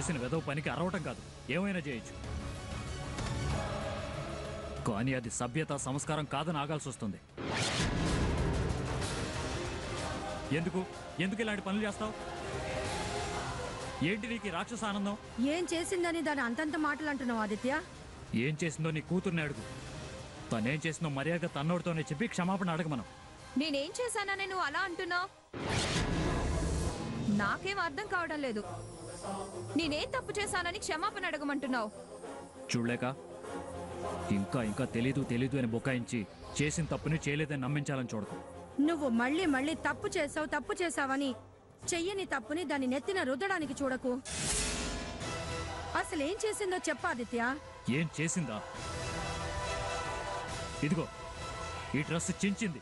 చేసిన వెదవ పనికి అరవటం కాదు, ఏమైనా చేయొచ్చు. కానీ అది సభ్యత సంస్కారం కాదని ఆగాల్సి వస్తుంది. ఎందుకు ఇలాంటి పనులు చేస్తావు? ఏంటి నీకు రాక్షస ఆనందం? ఏం చేసిందని దాని అంతంత మాటలు అంటున్నావు ఆదిత్య? ఏం చేసిందో నీ కూతుర్ని అడుగు. తనేం చేసిందో మర్యాదగా తన్నోడితోనే చెప్పి క్షమాపణ అడగ. మనం నేనేం చేశానని నువ్వు అలా అంటున్నావు? నాకేం అర్థం కావడం లేదు. నేనేం తప్పు చేశానని క్షమాపణ అడగమంటున్నావు? చూడలేక ఇంకా తెలీదు అని బొకాయించి చేసిన తప్పుని చేయలేదని నమ్మించాలని చూడకు. నువ్వు మళ్ళీ తప్పు చేసావని చెయ్యని తప్పుని దాన్ని నెత్తిన రుద్దడానికి చూడకు. అసలేం చేసిందో చెప్పాదిత్య. ఏం చేసిందా? ఇదిగో ఈ డ్రెస్ చించింది.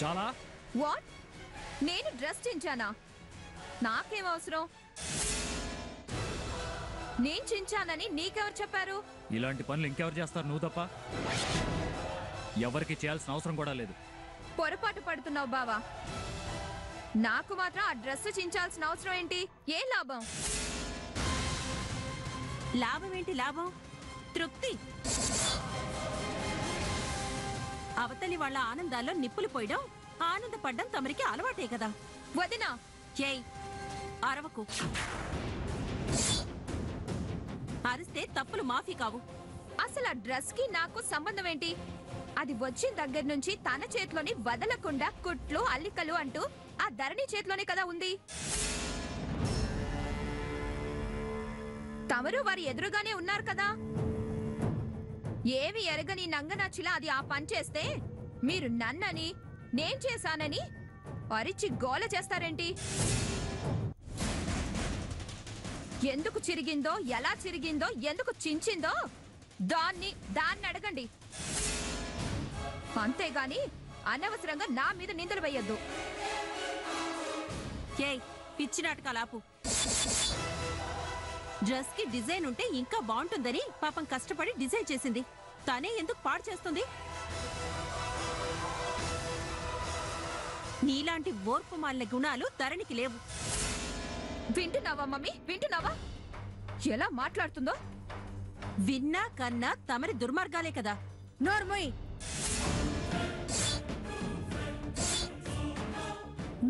చాలా వాట్? నేను డ్రెస్ చించానా? నాకేం అవసరం? నేను చించానని నీకెవరు చెప్పారు? ఇలాంటి పనులు ఇంకెవరు చేస్తారు? నువ్వు తప్ప ఎవరికి చేయాల్సిన అవసరం కూడా లేదు. పొరపాటు పడుతున్నావు బావా. నాకు మాత్రం ఆ డ్రెస్ చించాల్సిన అవసరం ఏంటి? ఏం లాభం? లాభం ఏంటి? లాభం తృప్తి. అవతలి వాళ్ళ ఆనందాల్లో నిప్పులు పోయడం, ఆనందపడ్డం తమరికి అలవాటే కదా. వదినా, ఏయ్ అరవకు. అరిస్తే తప్పులు మాఫీ కావు. అసలు ఆ డ్రెస్ కి నాకు సంబంధం ఏంటి? అది వచ్చిన దగ్గర నుంచి తన చేతిలోని వదలకుండా కుట్లు అల్లికలు అంటూ ఆ ధరణి చేతిలోనే కదా ఉంది. తమరు వారి ఎదురుగానే ఉన్నారు కదా. ఏమి ఎరగని నంగనచ్చిలా అది ఆ పని చేస్తే మీరు నన్నని నేను చేశానని అరిచి గోల చేస్తారేంటి? ఎందుకు చిరిగిందో, ఎలా చిరిగిందో, ఎందుకు చించిందో దాన్ని అడగండి. అంతేగాని అనవసరంగా నా మీద నిందలు వేయొద్దు. ఏయ్ పిచ్చి నాటకాలాపు. డ్రెస్ కి డిజైన్ ఉంటే ఇంకా బాగుంటుందని పాపం కష్టపడి డిజైన్ చేసింది. తనే ఎందుకు పాడు చేస్తుంది? నీలాంటి ఓర్పు మాలిన గుణాలు ధరణికి లేవు. వింటున్నావా మమ్మీ? వింటున్నావా ఎలా మాట్లాడుతుందో? విన్నా కన్నా తమరి దుర్మార్గాలే కదా. నోర్మోయ్,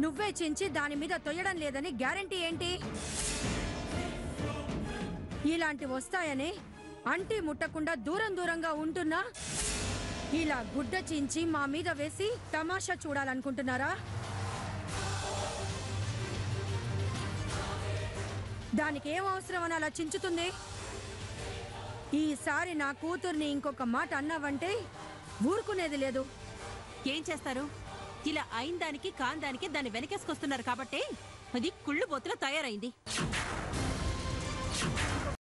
నువ్వే చించి దాని మీద తొయ్యడం లేదని గ్యారంటీ ఏంటి? ఇలాంటి వస్తాయని అంటి ముట్టకుండా దూరంగా ఉంటున్నా ఇలా గుడ్డ చించి మా మీద వేసి తమాషా చూడాలనుకుంటున్నారా? దానికి ఏం అవసరం అని అలా చించుతుంది? ఈసారి నా కూతుర్ని ఇంకొక మాట అన్నావంటే ఊరుకునేది లేదు. ఏం చేస్తారు? ఇలా అయిన దానికి కాని దానికి దాన్ని వెనకేసుకొస్తున్నారు కాబట్టి అది కుళ్ళు బొత్తులో తయారైంది.